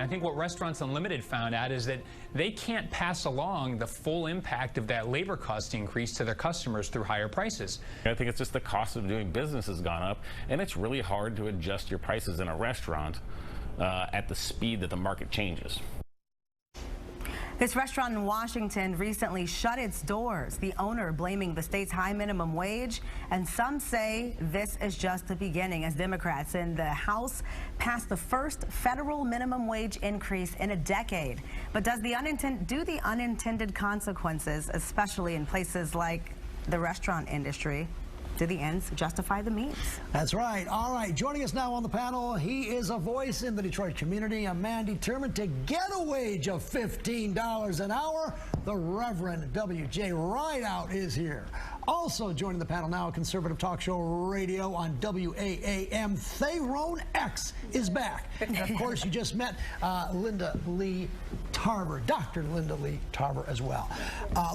I think what Restaurants Unlimited found out is that they can't pass along the full impact of that labor cost increase to their customers through higher prices. I think it's just the cost of doing business has gone up, and it's really hard to adjust your prices in a restaurant at the speed that the market changes. This restaurant in Washington recently shut its doors, the owner blaming the state's high minimum wage, and some say this is just the beginning as Democrats in the House passed the first federal minimum wage increase in a decade. But do the unintended consequences, especially in places like the restaurant industry, do the ends justify the means? That's right. All right, joining us now on the panel, he is a voice in the Detroit community, a man determined to get a wage of $15 an hour. The Reverend W.J. Rideout is here. Also joining the panel now, conservative talk show radio on WAAM, Thayrone X is back. And of course, you just met Linda Lee Tarver, Dr. Linda Lee Tarver as well.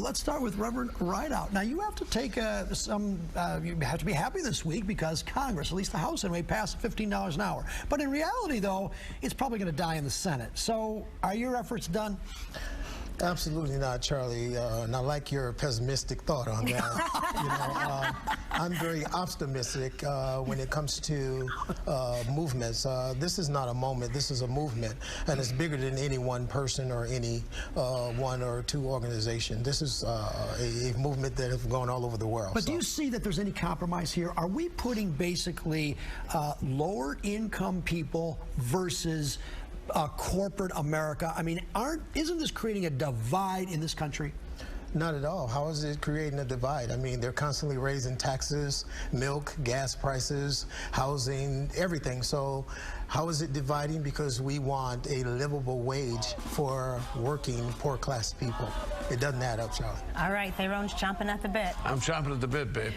Let's start with Reverend Rideout. Now, you have to take you have to be happy this week because Congress, at least the House anyway, passed $15 an hour. But in reality, though, it's probably going to die in the Senate. So are your efforts done? Absolutely not, Charlie. And I like your pessimistic thought on that. I'm very optimistic when it comes to movements. This is not a moment. This is a movement, and it's bigger than any one person or any one or two organization. This is a movement that has gone all over the world. But do you see that there's any compromise here? Are we putting basically lower income people versus corporate America? I mean, isn't this creating a divide in this country? Not at all. How is it creating a divide? I mean, they're constantly raising taxes, milk, gas prices, housing, everything. So how is it dividing? Because we want a livable wage for working poor-class people. It doesn't add up, Charlie. All right, Thayrone's chomping at the bit. I'm chomping at the bit, babe.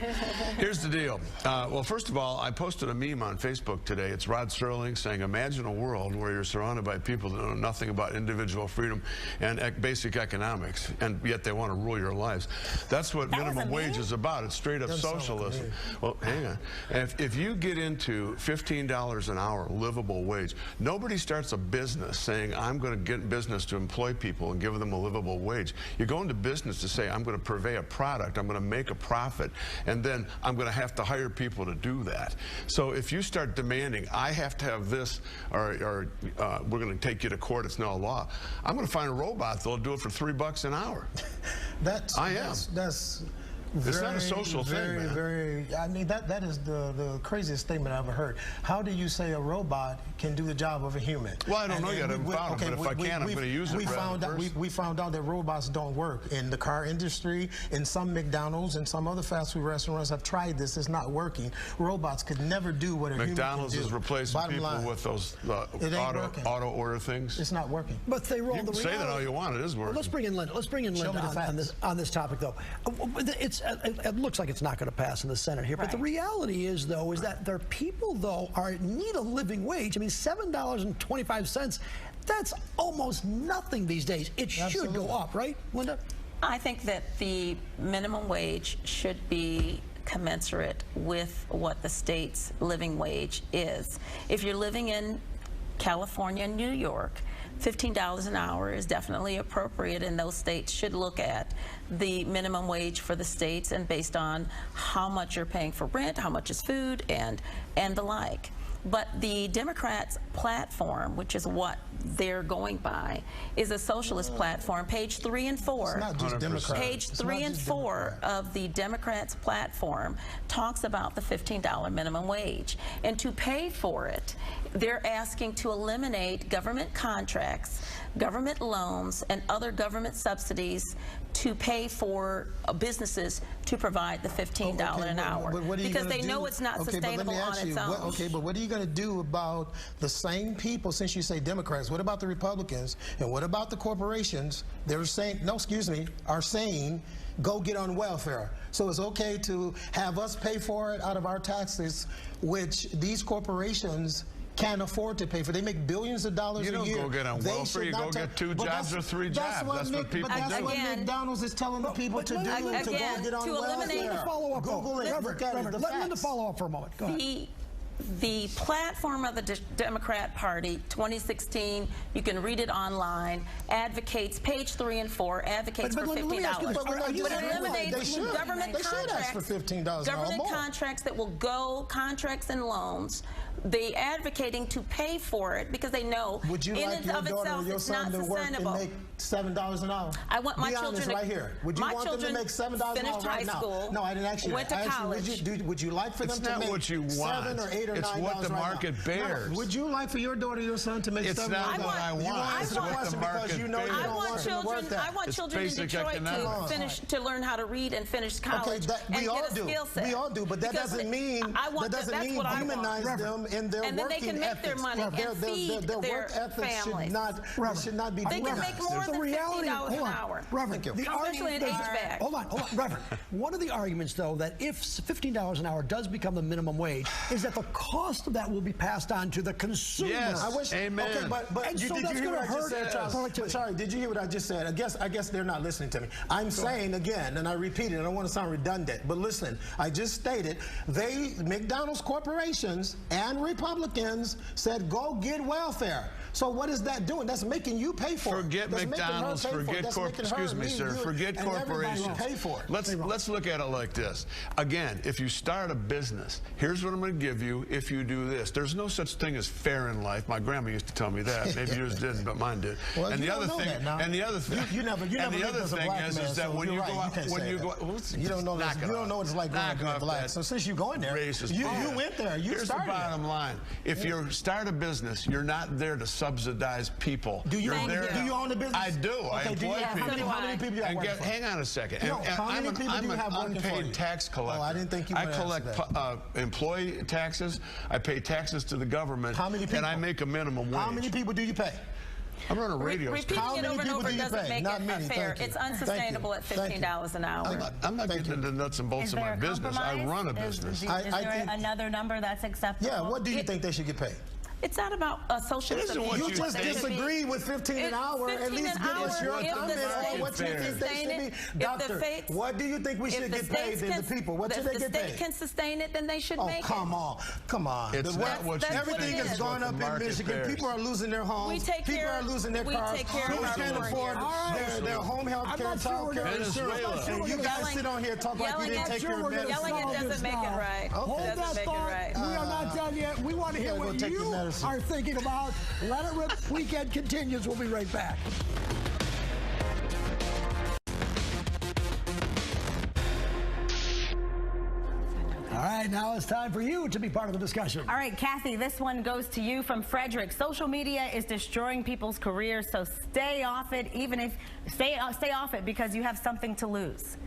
Here's the deal. Well, first of all, I posted a meme on Facebook today. It's Rod Sterling saying, imagine a world where you're surrounded by people that know nothing about individual freedom and basic economics, and yet they want to rule your lives. That's what minimum wage is about. It's straight up socialism. Well, hang on. If you get into $15 an hour livable wage, nobody starts a business saying, I'm going to get in business to employ people and give them a livable wage. You go into business to say, I'm going to purvey a product, I'm going to make a profit, and then I'm going to have to hire people to do that. So if you start demanding, I have to have this, or we're going to take you to court, it's no law, I'm going to find a robot that'll do it for $3 an hour. That's It's not a social thing, man. I mean, that is the craziest statement I've ever heard. How do you say a robot can do the job of a human? Well, I don't know yet. I haven't found it, but if I can, I'm going to use it. We found out that robots don't work in the car industry, in some McDonald's, and some other fast food restaurants have tried this. It's not working. Robots could never do what a human can do. McDonald's is replacing people with those auto order things. It's not working. But they roll you can say that all you want. It is working. Well, let's bring in Linda. Let's bring in Linda on this topic, though. It looks like it's not going to pass in the Senate here, but the reality is, though, is that there are people, though, need a living wage. I mean, $7.25, that's almost nothing these days. It should go up, right, Linda? I think that the minimum wage should be commensurate with what the state's living wage is. If you're living in California and New York, $15 an hour is definitely appropriate, and those states should look at the minimum wage for the states and based on how much you're paying for rent, how much is food, and the like. But the Democrats' platform, which is what they're going by, is a socialist platform. Page 3 and 4. It's not just Democrats. Page 3 and 4 of the Democrats' platform talks about the $15 minimum wage. And to pay for it, they're asking to eliminate government contracts, government loans, and other government subsidies to pay for businesses to provide the $15 an hour, because they know it's not sustainable on its own. Okay, but what are you going to do about the same people, since you say Democrats? What about the Republicans? And what about the corporations? They're saying, no, excuse me, are saying, go get on welfare. So it's okay to have us pay for it out of our taxes, which these corporations can't afford to pay for. They make billions of dollars a year. You don't go get on welfare, you go get 2 jobs or 3 jobs. That's what people do. That's what McDonald's is telling the people to do, to go get on welfare. Follow up, Reverend, let Linda follow up for a moment. Go ahead. The platform of the Democrat Party, 2016, you can read it online, advocates, page 3 and 4, advocates for $15. But it eliminates government contracts, for $15 government contracts that will go, contracts and loans. They advocating to pay for it because they know would you in like and your of daughter itself or your it's son not to work sustainable. and make $7 an hour? I want my Be children honest to, right here. Would you want them to make $7 an hour finished right high school, now? No, I didn't ask you. went to college. Would you like for them It's to not make what you want. $7 or $8 or $9 It's what the right market now? bears. No, would you like for your daughter or your son to make $7? It's not what I want. You want It's to what answer the because market you know you bears. don't want them to work that. I want It's children in basic Detroit economics. to learn how to read and finish college and we all get a do. skill set. We all do, but that doesn't mean And demonize them in their then they working can make ethics. their money and feed their their work ethics families. should not be They can demonized. make more than $15 an hour. Reverend, Thank you. Especially in HVAC. Hold on, Reverend. One of the arguments, though, that if $15 an hour does become the minimum wage, is that the cost of that will be passed on to the consumer. Yes. I wish. Amen. Okay, but And did so you that's hear gonna what I just hurt said, productivity. Sorry, did you hear what I just said? I guess they're not listening to me. I'm saying again, and I repeat it, I don't want to sound redundant, but listen, I just stated McDonald's corporations and Republicans said go get welfare. So what is that doing? That's making you pay for it. Forget That's making her McDonald's, pay for it. forget That's making her, excuse me, me, sir, you, forget and everybody corporations. pay for it. Let's look at it like this. Again, if you start a business, here's what I'm going to give you if you do this. There's no such thing as fair in life. My grandma used to tell me that. Maybe yours didn't, but mine did. Well, and you the don't other know thing, that now. and the other thing, you never and the lived other as a thing black is man, that so when you're you right. go out, can't when say you that. go, well, you don't know knock this, it you don't off. know what it's like growing Knock up being off black. that So since you going there, racist you bull. went there. You Here's the started bottom line. If you start a business, you're not there to subsidize people. Do you You're there do you own the business? I do. I Okay, employ people. How many people do you have working for? Hang on a second. No, how many people do you have I'm working an for you? unpaid tax collector. Oh, I didn't think you I would answer collect that. employee taxes. I pay taxes to the government. How many people? And I make a minimum wage. How many people do you pay? I run a radio Repeating How it many over and people over do you doesn't pay? make Not it many, fair. thank you. It's Thank you. unsustainable at Thank you. $15 an hour. I'm not getting into the nuts and bolts Is of my there a business. I compromise? run a business. Is I there think- another number that's acceptable? Yeah, what do you think they should get paid? It's not about a socialist. It isn't what You you just think. disagree with 15 an hour. At least give us your comment on what you think they should be. Doctor, what do you think we should get paid than the people? What should they get paid? If the state can sustain it, then they should make it. Come on. Come on. It's not what you Everything think, has it's gone what up the in market Michigan. bears. People are losing their homes. People are losing their cars. We take care of People our can't poor afford here. their home health care, child care, insurance. And you guys sit on here and talk like you didn't take your medicine. Yelling it doesn't make it right. Hold that thought. We are not done yet. We want to hear what you are thinking about. Let It Rip Weekend continues. We'll be right back. All right, now it's time for you to be part of the discussion. All right, Kathy, this one goes to you from Frederick. Social media is destroying people's careers, so stay off it, even if stay off it because you have something to lose.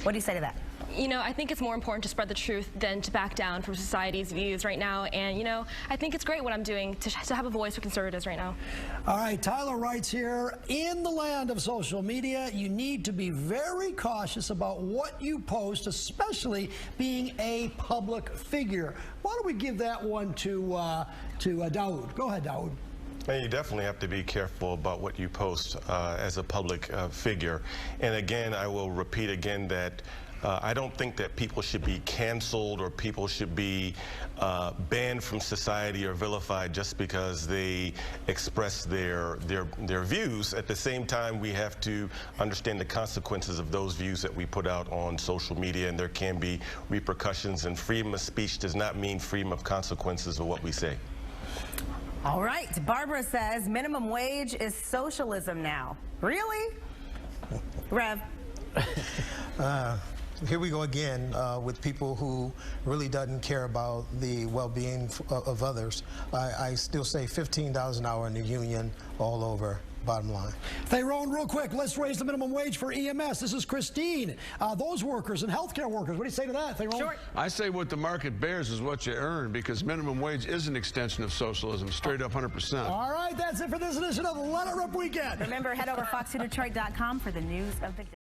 What do you say to that? You know, I think it's more important to spread the truth than to back down from society's views right now. And, you know, I think it's great what I'm doing to have a voice for conservatives right now. All right, Tyler writes here, in the land of social media, you need to be very cautious about what you post, especially being a public figure. Why don't we give that one to Dawood? Go ahead, Dawood. And you definitely have to be careful about what you post as a public figure. And again, I will repeat again that I don't think that people should be canceled or people should be banned from society or vilified just because they express their views. At the same time, we have to understand the consequences of those views that we put out on social media, and there can be repercussions. And freedom of speech does not mean freedom of consequences of what we say. All right, Barbara says minimum wage is socialism now. Really? Rev? Here we go again with people who really doesn't care about the well-being of others. I still say $15 an hour in the union all over. Bottom line. Tyrone, real quick, let's raise the minimum wage for EMS. This is Christine. Those workers and healthcare workers, what do you say to that, Tyrone? Sure. I say what the market bears is what you earn, because minimum wage is an extension of socialism, straight up 100%. All right, that's it for this edition of Let It Rip Weekend. Remember, head over fox2detroit.com for the news of the day.